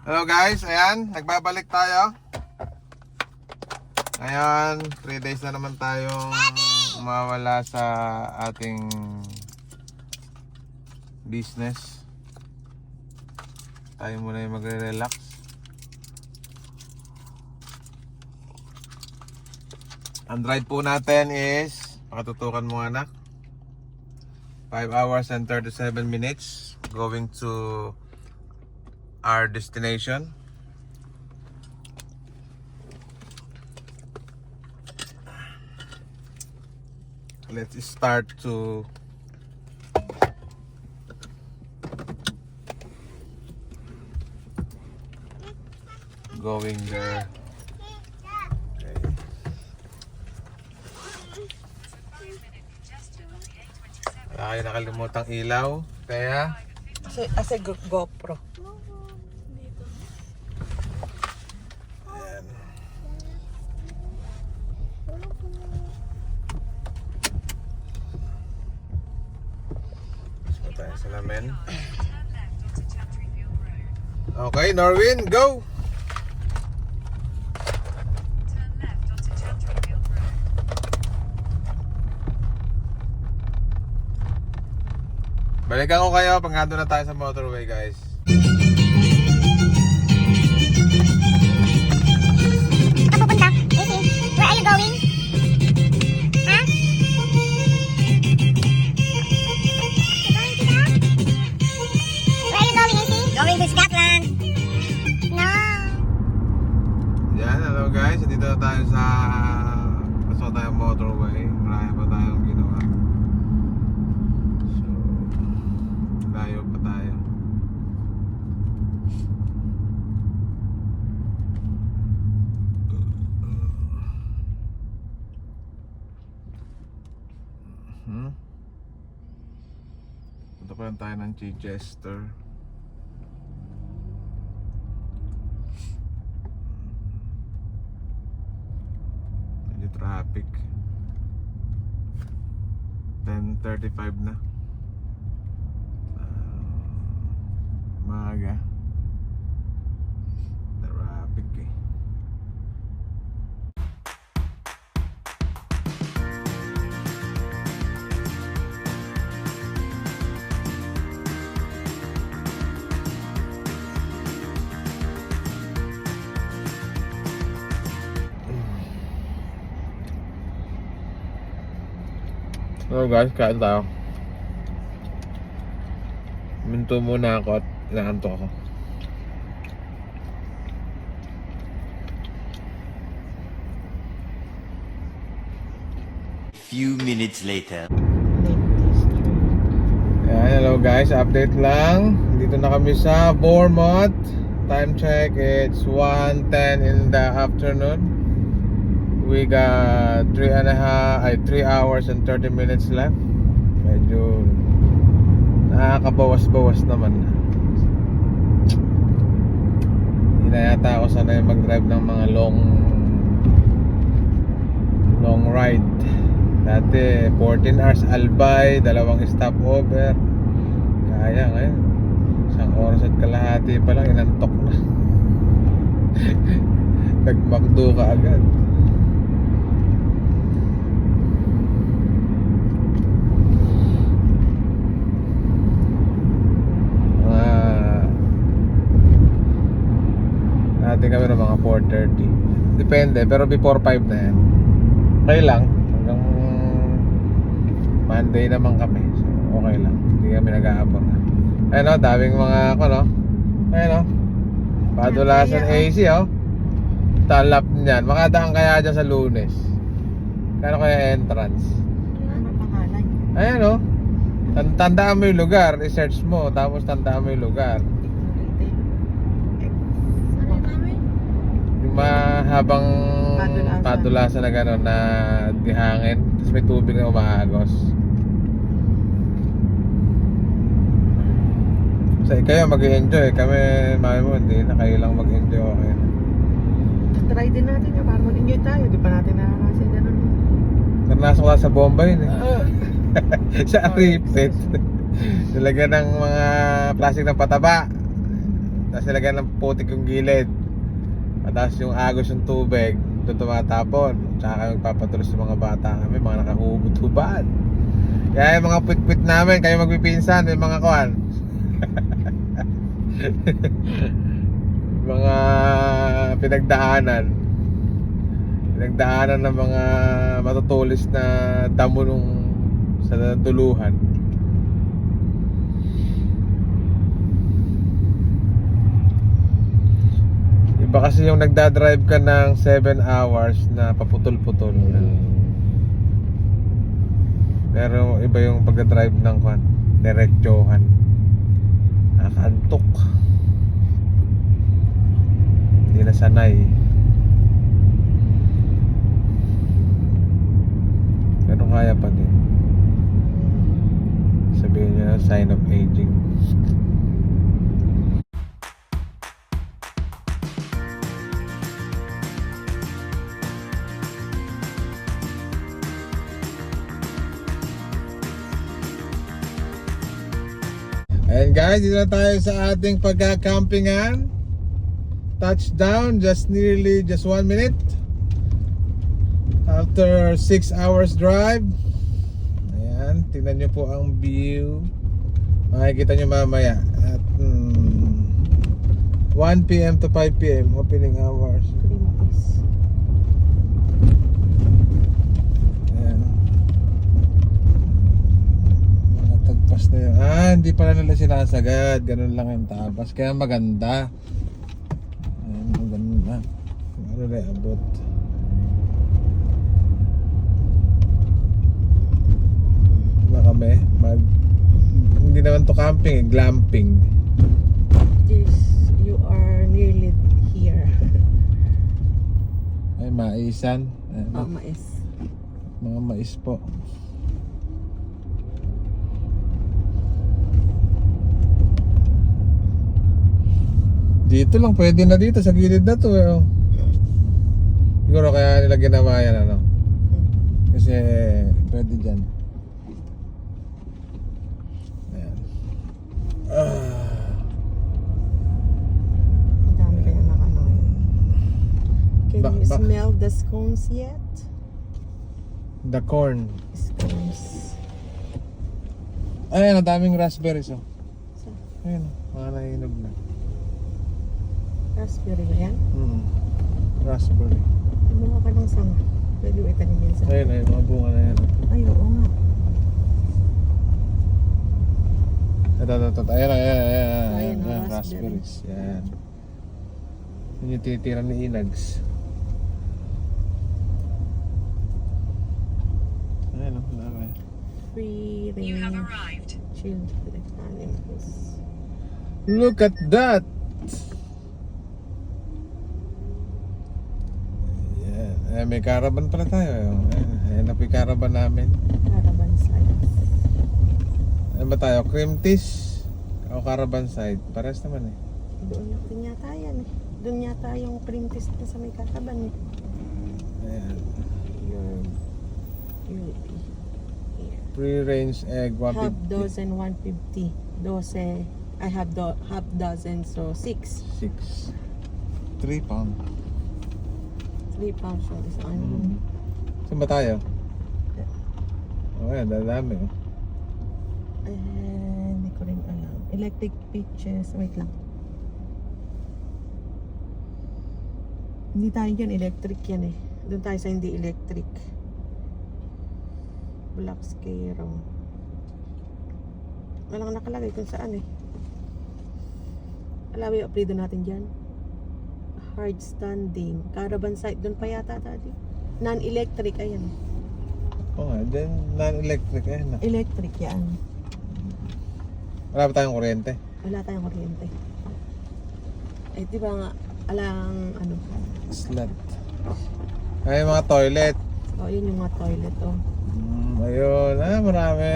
Hello guys, ayan, nagbabalik tayo. Ngayon, 3 days na naman tayong mawala sa ating business. Tayo muna yung magre-relax. Ang drive po natin is, pakatutukan mo anak, 5 hours and 37 minutes going to our destination. Let's start to going there. Okay. Wala kayo nakalimutang ilaw. Kaya As a GoPro. ayan. Gusto tayo sa lamin. Okay, Norwin, go! Balikan ko kayo pag nandun na tayo sa motorway, guys. Pupunta? Easy. Where are you going? Ha? Where are you going, Easy? Going to Scotland. No. Yan, hello guys. Dito na tayo sa pasok tayong motorway. Marami pa tayong ginawa. So, layo pa tayo. Punta pa lang tayo ng Chichester. Medyo traffic. 10:35 na. Maaga. Traffic eh. So guys, kain tayo. Minto muna ako at inaantok ako. Few minutes later. Ayan, hello guys, update lang. Dito na kami sa Bournemouth. Time check, it's 1:10 in the afternoon. We got 3 hours and 30 minutes left. Medyo nakakabawas-bawas naman. Hindi na yata ako sanay mag-drive ng mga long ride. Dati 14 hours Albay, 2 stopover. Kaya ngayon 1 oras at kalahati pa lang inantok na. Nag-McDo ka agad. Natin kami ng mga 4:30. Depende, pero before 5 na yan. Okay lang. Hanggang Monday naman kami. So, okay lang. Hindi kami nag-aabang. Ayun o, daming mga ako, no? Ayun o. Padulasan AC, o. Talap niyan. Makadaan kaya dyan sa Lunes. Kano kaya entrance? Ano pangalan? Ayun o. Tandaan mo yung lugar. I-search mo. Tapos tandaan mo yung lugar. Yung mahabang padulasan na gano'n na dihangin. Tapos may tubig na umaagos. So kayo mag-enjoy. Kami, mami mo, hindi na kayo lang mag-enjoy. Okay na. Try din natin yung para mag-enjoy tayo. Di pa natin nakakasya ganun. Naranasan ko lang sa Bombay yun eh. Sa Aripet. Talaga ng mga plastic ng pataba. Tapos nilagyan ng putik yung gilid. At tapos yung agos yung tubig, doon tumatapon. Tsaka kami magpapatuloy sa mga bata kami, mga nakahubot-hubad. Kaya yung mga pit-pit namin, kayo magpipinsan, may mga kuhan. Mga pinagdaanan ng mga matutulis na damo nung sa tuluhan. Iba kasi yung nagdadrive ka ng 7 hours na paputol-putol. Pero iba yung pagdadrive ng kwan, diretsohan. Nakaantok. Hindi na sanay. Pero kaya pa din. Sabihin niya, sign of aging. Ayan guys, dito na tayo sa ating pagka-campingan. Touchdown, just 1 minute after 6 hours drive. Ayan, tingnan nyo po ang view. Makikita nyo mamaya at 1 PM to 5 PM opening hours. Ayan. Mga tagpas na yun. Hindi pala nila sinasagad. Ganun lang yung tabas. Kaya maganda. Ayan, maganda. Ano na abot. Kami hindi naman to camping, glamping. Yes, you are nearly here. Ay, maisan. Mais. Mga mais po. Dito lang, pwede na dito sa gilid na to eh. Siguro kaya nila ginawa yan ano. Kasi pwede dyan. Ang dami kaya nakano. Can you smell the scones yet? The corn. Scones. Ayan, ang daming raspberries oh. So, Ayan, mga nahinog na. raspberry ba yan? Raspberry. Kumuha ka ng sanga. Pwede ba itanim yan sa... Ayun, ayun, mga bunga na yan. Ay, oo nga. Ito. Ayan, Ayan, raspberries. Yan. Yun yung tinitira ni Inags. Ayan, dami. Free range. You have arrived. Chilled animals. Look at that! Ayan, may caravan pala tayo. Ayan na po yung caravan namin. Caravan site. Ano ba tayo? Cream teas o caravan side? Pares naman eh. Doon natin yata yan eh. Doon yata yung cream test na sa may caravan eh. Ayan. You'll be here. Free range egg, Half 150. dozen, 150. 12. I have half dozen, so 6. 6. 3 pound. 3 pounds yung isang Saan ba tayo? Oh, ayan, dadami oh. Hindi ko rin alam. Electric pitches. Wait lang. Hindi tayo dyan. Electric yan eh. Doon tayo sa hindi electric. Black Scaro. Walang nakalagay kung saan eh. Alam mo yung upgrade natin dyan? Hard standing. Caravan site. Doon pa yata tadi. Non-electric. Ayan. Oo nga, then non-electric eh. Electric yan. Wala pa tayong kuryente. Wala tayong kuryente. Eh, di ba nga, alang, ano, Slot. Ay, mga toilet. yun yung mga toilet, Ayun, marami.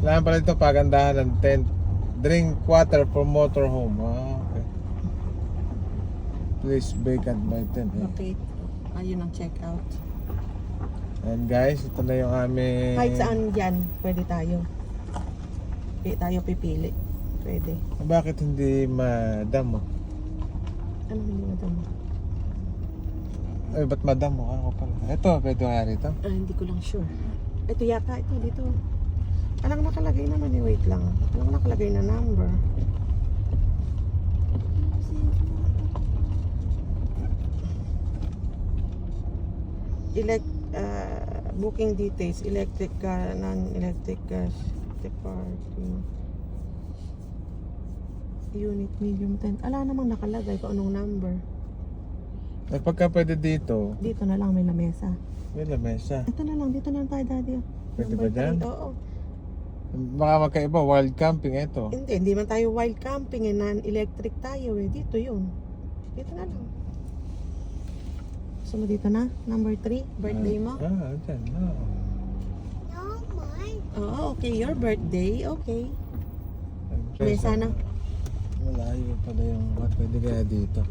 Kailangan pala ito pagandahan ng tent. Drink water for motorhome. Okay. Please vacant by tent. Okay. Ayun ang check-out. And guys, ito na yung aming... Kahit saan dyan, pwede tayo. Tayo pipili. Pwede. Bakit hindi madamo? Ano hindi madamo? Ay, ba't madamo? Ako pala. Ito, pwede nga rito. Ah, hindi ko lang sure. Ito yata, ito dito. Alang nakalagay naman eh, wait lang. Alang nakalagay na number. Booking details, electric car, non-electric gas, departing, unit, medium tent. Ala namang nakalagay kung anong number. At pagka pwede dito, Dito na lang may lamesa. may lamesa. Ito na lang, dito na lang tayo daddy. Pwede Number ba dyan? 3, oo. Baka magkaiba, wild camping ito. Hindi man tayo wild camping eh, non-electric tayo eh. Dito yun. Dito na lang. Gusto mo dito na? Number 3, birthday mo? Dyan. Oh. No, mine. Oo, okay. Your birthday, okay. May sana Malayo pala yung what pwede kaya dito.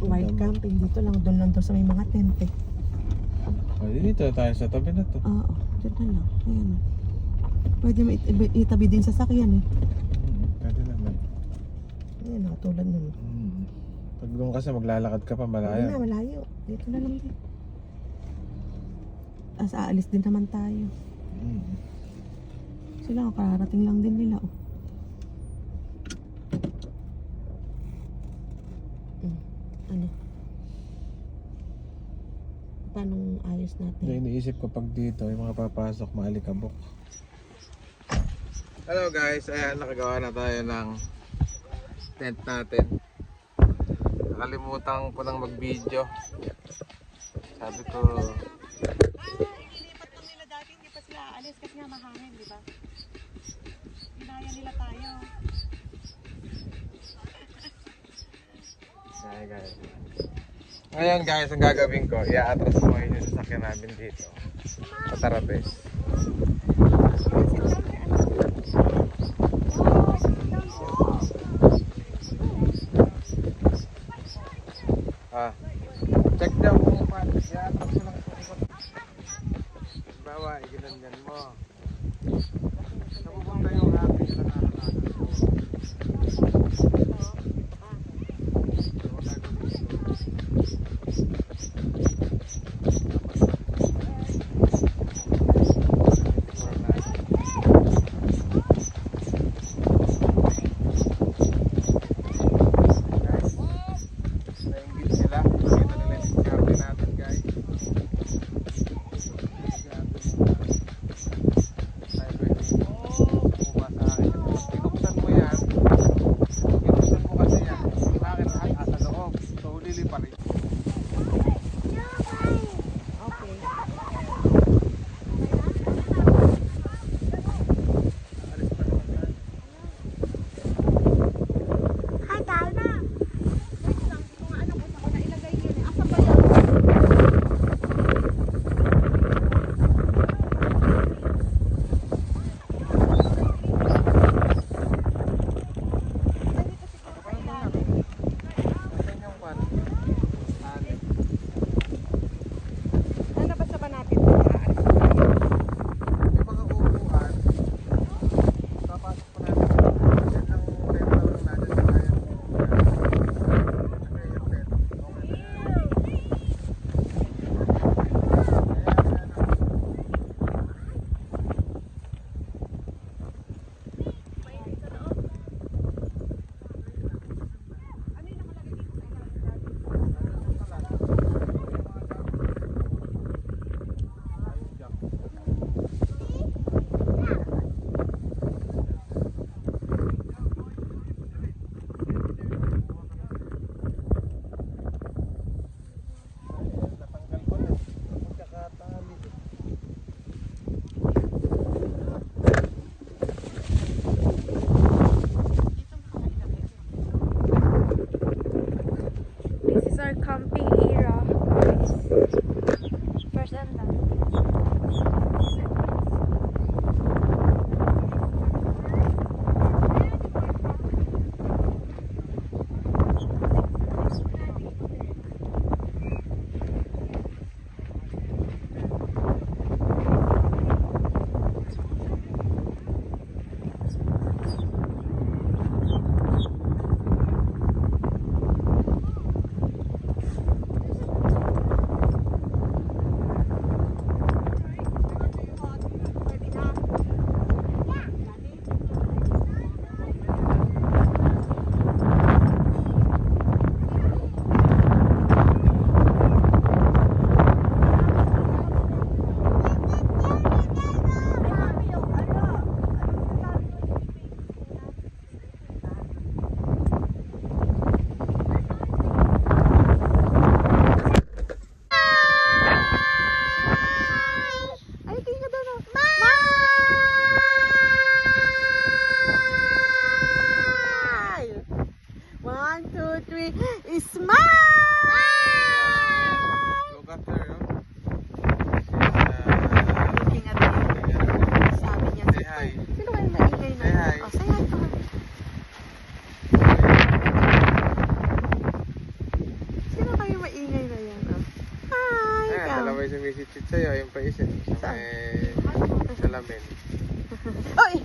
wild camping. Dito lang, doon lang daw sa may mga tent eh. O, dito tayo sa tabi na to. Oo, dito na lang. Ayan. Pwede mo itabi din sa sakyan eh. Pwede naman. Ayan, tulad nun. Pag doon kasi maglalakad ka pa Ayun malayo. na, malayo. Dito na lang din. As aalis din naman tayo. Sila, kararating lang din nila oh. Ano? Paano ayos natin? Yung iniisip ko pag dito, yung mga papasok, maalikabok. Hello guys, ayan nakagawa na tayo ng tent natin. Nakalimutan ko nang mag-video. Sabi ko, Ilipat lang nila dati, hindi pa sila aalis kasi nga mahangin, di ba? Inaya nila tayo. Hi guys. Ngayon guys, ang gagawin ko, i-atras ko ngayon yung sasakyan namin dito. Sa Tarapes. Check daw kung paano. I-atras ko lang ito. Bawa, iginanyan mo. Napupunta yung aking pinag-aralan. Camping era, guys. First and last. Smile! Look at her, no? Looking at me. Sabi niya, Say hi. sino kayo maingay na? Say hi. Oh, say hi to her. Sino kayo maingay na yan? Oh. Hi! Ayan, ikaw. dalawa yung sumisitsit sa'yo. Yung pa isa. Sa may salamin. Oy!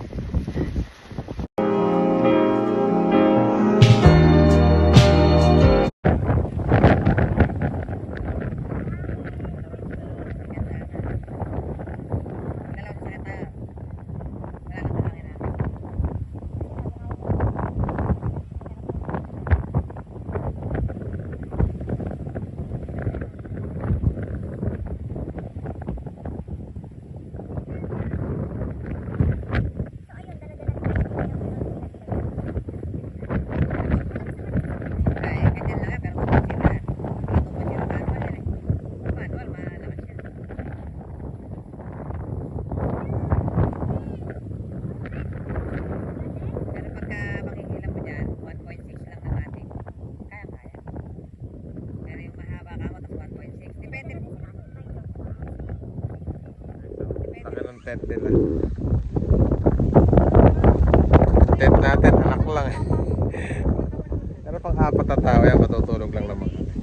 Laki ng tent nila. Tent natin, anak lang eh. Pero pang apat na tao yan, matutulog lang naman kami.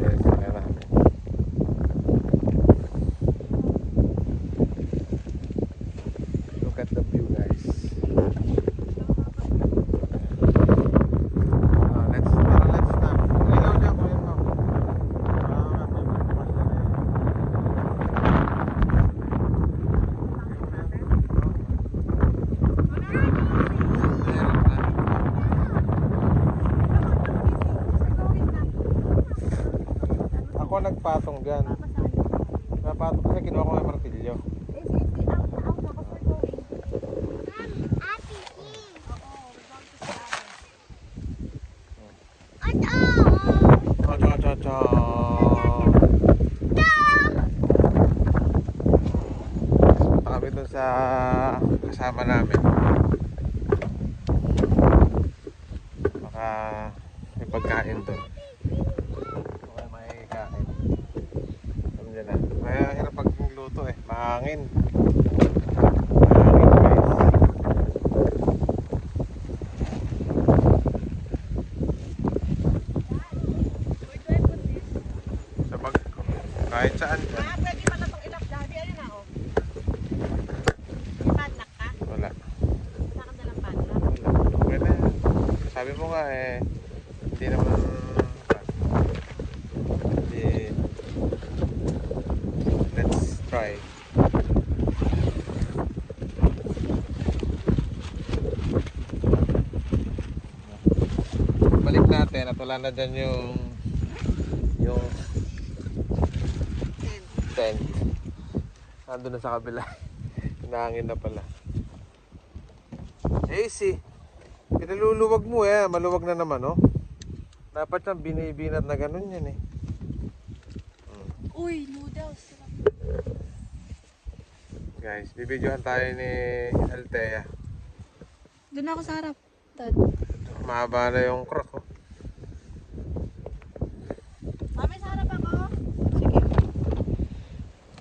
Yes, kaya namin. Look at the view, guys. Let's na. Ilaw dyan ko yun, ma'am. Ako nagpatong dyan. Napatong kasi kinuha ko may martilyo. Cha. Kami dun sa kasama namin. Baka may pagkain dun. Okay, may kain. Alam nyo na. Kaya hirap pagluto eh. Mahangin. Mahangin, guys. Sa bag ko. Kahit saan dyan. Pwede pala itong ilap daddy. Ayun na, oh. May padlock ka? Wala. Wala kang dalang padlock? Wala. Pwede. Sabi mo nga eh. Hindi naman. Hindi. Let's try. Balik natin at wala na dyan yung tent. Nandun na sa kabila. Hinahangin na pala. AC. Pinaluluwag mo eh. Maluwag na naman oh. Dapat siyang binibinat na ganun yan eh. Uy, noodles. Guys, bibidyohan tayo ni Althea. Doon ako sa harap. Dad. Mahaba na yung crock oh. Mami, sa harap ako. Sige.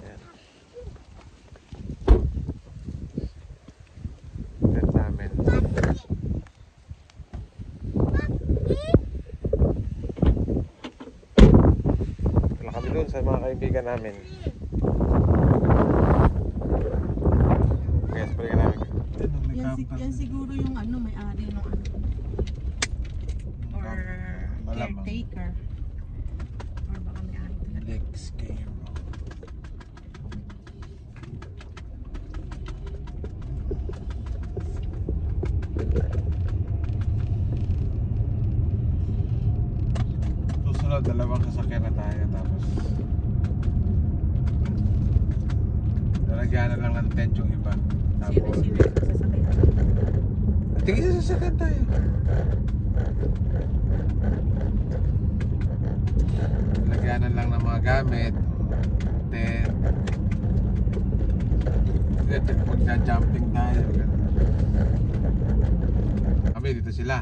Ayan. Tent namin. Wala kami dun sa mga kaibigan namin. Guys, balikan namin. Yan siguro yung ano, may-ari ng ano. Or Malamang. caretaker. Or baka may-ari talaga. Legs game. Susunod, dalawang sasakyan na tayo tapos lalagyan na lang ng tent yung iba. Tapos Sino yung sasakyan? tingin sa sasakyan tayo. Lalagyan na lang ng mga gamit, tent. Magja-jumping tayo. Kami dito sila.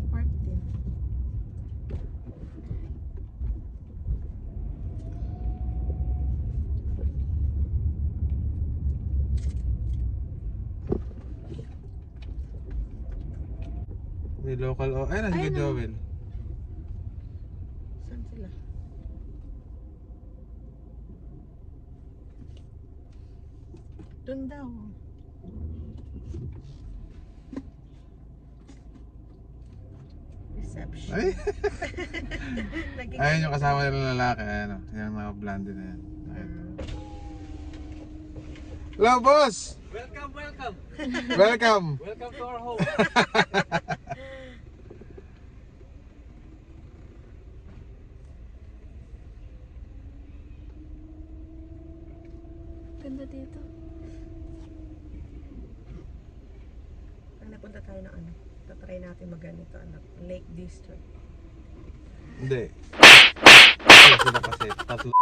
Park din. May local o... Ay, nasa Ayun, Joel. Saan sila? Doon daw. Reception. Ay! Naging- Ayun yung kasama nila lalaki. Ayan o. Yung naka-blondie na yan. Ayun. Hello, boss! Welcome, welcome. Welcome! Welcome to our home. Ganda dito. Ang napunta tayo ng ano, tatry natin mag-ganito, anak. Lake District. Hindi. Sila kasi tatlo.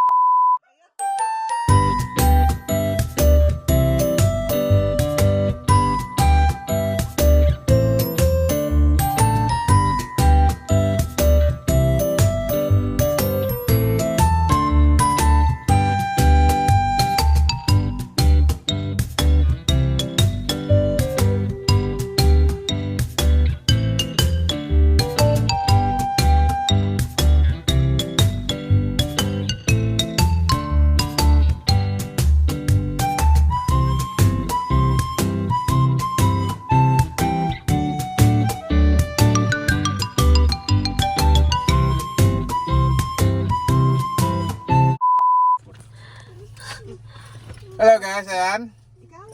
Hello guys, ayan.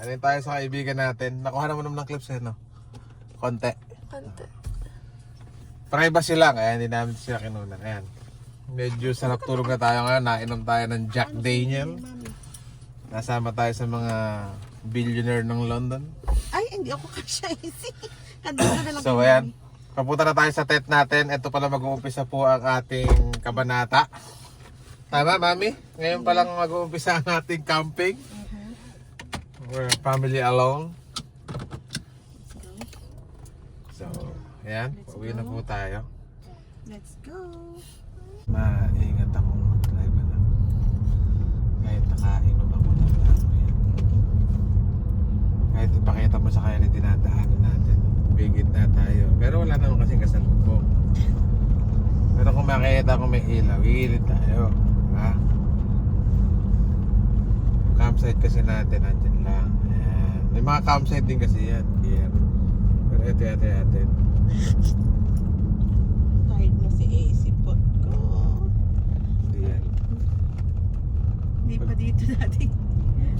Ayan tayo sa kaibigan natin. Nakuha naman ng clips eh, no? Konti. Privacy lang, ayan, hindi namin sila kinunan. Ayan. Medyo sarap tulog na tayo ngayon. Nainom tayo ng Jack Daniel. Nasama tayo sa mga billionaire ng London. Ay, hindi ako kasya easy. Kanina na lang. So ayan, papunta na tayo sa tent natin. Ito pala mag-uumpisa po ang ating kabanata. Tama, Mami? Ngayon pa lang mag-uumpisa ang ating camping. We're family alone. So, ayan, pauwi na po tayo. Let's go. Maingat akong mag-drive na. Kahit nakainom ako ng ano yan. Kahit ipakita mo sa kanya na dinadaanan natin. Bigit na tayo. Pero wala naman kasing kasalubong. Pero kung makikita ko may ilaw, gigilid tayo. Ha? Campsite kasi natin, andyan lang. Ayan. May mga campsite din kasi yan. Here. Pero ito natin. Kahit na si AC pot ko. Hindi yan. Hindi pa dito dati.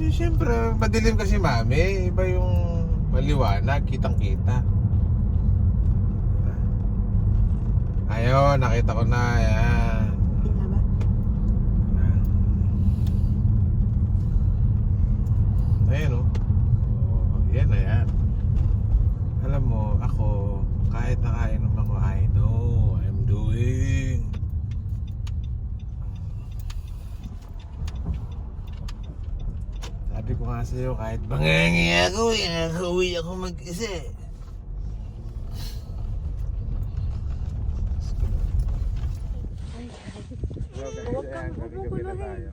Siyempre, madilim kasi Mami. Iba yung maliwanag, kitang-kita. Ayun, nakita ko na. Ayan. Tingnan ba? Ayan o. Oh, yan na yan. Alam mo, ako, kahit nakainom ako, I know what I'm doing. Sabi ko nga sa'yo, kahit bangangi ako, nakauwi ako mag-isa. Huwag kang guguluhin.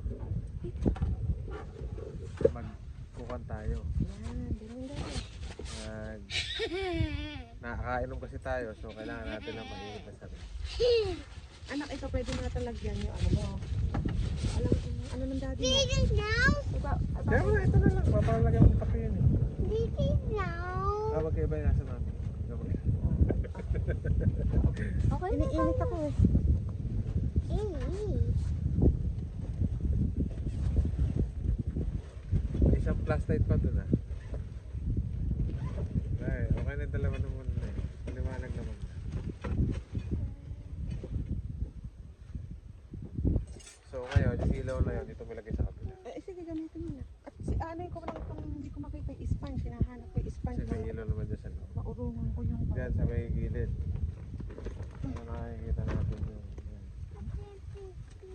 Magkukan tayo. Nakakainom kasi tayo, so kailangan natin ng mainit na sarili. Anak, ito pwede natin lagyan yung ano mo. Alam mo, ano ng daddy mo? This is now. Diba? Kaya ito na lang, papalagyan mo pa yun eh. This is now. Magkaiba yung nasa namin. Okay, iniinit ako eh. May isang flashlight pa dun ah. Ay, okay na yung dalawa naman na eh. Maliwanag naman. So ngayon, yung ilaw na yun, dito mo lagay sa kabila. Eh, sige, gamitin mo na. At si ano ko lang itong hindi ko makita yung sponge. Hinahanap ko yung sponge. Kasi may ilaw naman dyan sa loob. Maurungan ko yung Diyan sa may gilid. Ano nakikita natin yun. Yan.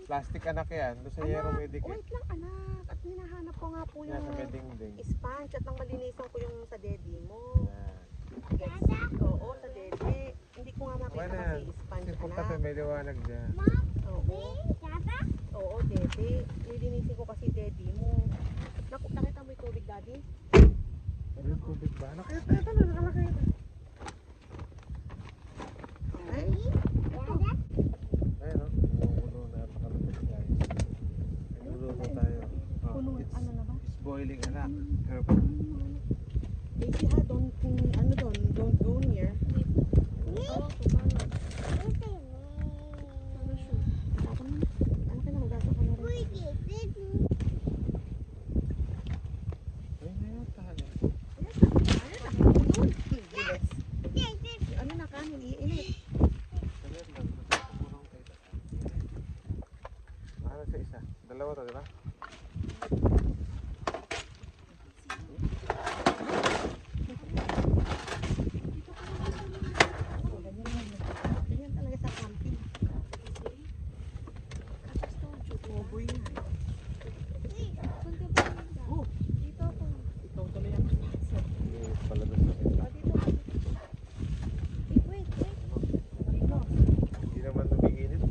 Plastic anak yan, doon sa yero may dikit. Wait lang anak. At hinahanap ko nga po Yan yung sa may dingding. sponge at nang malinisan ko yung sa daddy mo. Yan. Gets? Oo, sa daddy. Hindi ko nga Okay makita na yan. kasi sponge Kasi anak. kasi may liwanag dyan. Oo. Oo, daddy. Nilinisin ko kasi daddy mo. Nakita mo yung tubig, daddy? Yung tubig ba? Nakita na, nakalaki na. guys. Wow. Ayun o, puno na napakalapit guys. Nagluluto tayo. Oh, Puno, it's, ano na ba? it's boiling anak. Careful. Daisy ha, don't go near. Oh, ano siya? Ano ka na magasa ka na rin? Ayun na yun tayo. Ayun na, doon. Bilis. Ano na kanin, iinit. Sabihan lang, nagpapurong tayo. Ano sa isa? Dalawa to, di ba? Ganyan talaga sa camping. Boboy na. Oh, dito po. Ito tuloy ang kapaso. Yung palabas na sila. Oh, dito. Wait. Dito. Hindi naman lumiinit.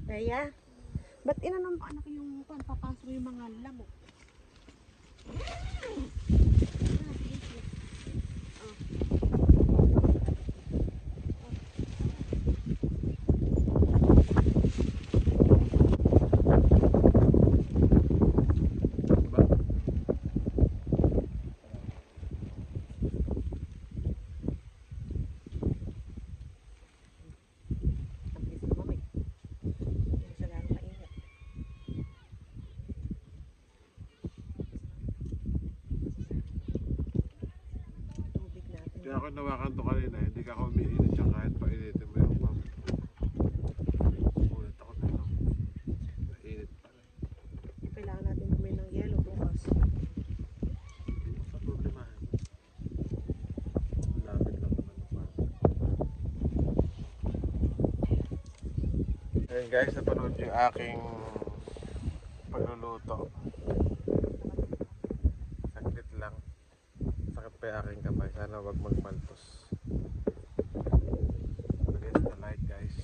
Kaya, ba't inanong anak yung papasok yung mga lamok? Diba? Ang bilis lumamig. Hindi siya lalo mainit. Tubig natin. Kaya ako nawakan to kanina, hindi ka ako umiinit siya kahit painitin mo yung pump. Ulit ako na lang. Mainit pa rin. Kailangan natin bumili ng yelo bukas. Hindi mo sa problemahin. Malapit lang naman pa. Ayun guys, napanood yung aking pagluluto. Saglit lang. Sakit pa yung aking kamay. Sana wag magmaltos. Against the light guys.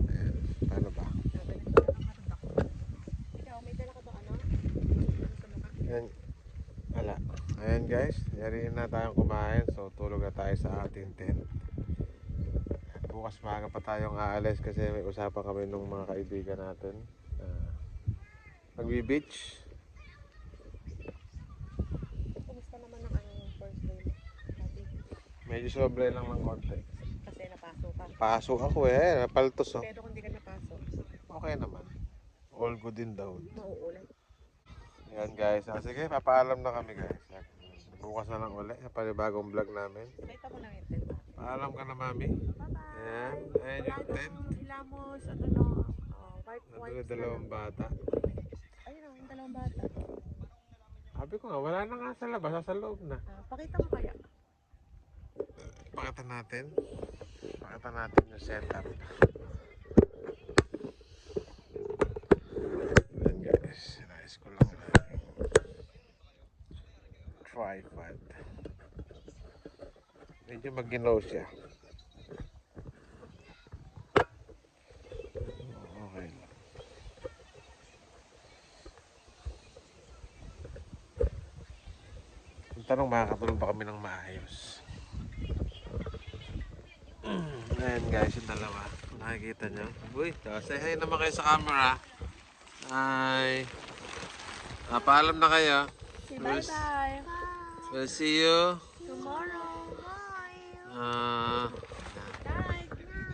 Ayan. Paano ba? Ikaw, may dala ka ba ano? Sa mukha? Ayan. Wala. Ayan guys. Yariin na tayong kumain. So tulog na tayo sa ating tent. Bukas maaga pa tayong aalis kasi may usapan kami ng mga kaibigan natin. Magbi-beach. Kumusta naman ang first day mo? Sabi, Medyo sobre lang ng konti. kasi napasok ka. Pasok ako napaltos oh. Pero kung di ka napasok, Okay naman. All good in daw. mauulan. Ayan guys. Sige, papaalam na kami guys. Bukas na lang ulit sa panibagong vlog namin. Nakita mo lang yung tent. Paalam ka na mami. Bye-bye! Ayan. Ayan yung tent. Hilamos at ano, white Nandun dalawang bata. Ayun yung dalawang bata. Sabi ko nga, wala na nga sa labas. Sa loob na. Pakita mo kaya. Pakita natin. Pakita natin yung setup. Ayan guys. Nice ko lang na tripod. Medyo mag-ginaw siya. Okay lang. Yung tanong, makakatulog ba kami ng maayos? Ayan guys, yung dalawa. Nakikita nyo. Uy, say hi naman kayo sa camera. Hi. Paalam na kayo. Bye-bye! We'll see you. Tomorrow!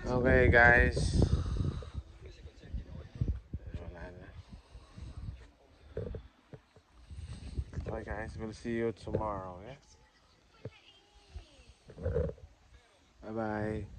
Okay guys. Wala na. Okay guys, we'll see you tomorrow. Yeah? Bye-bye.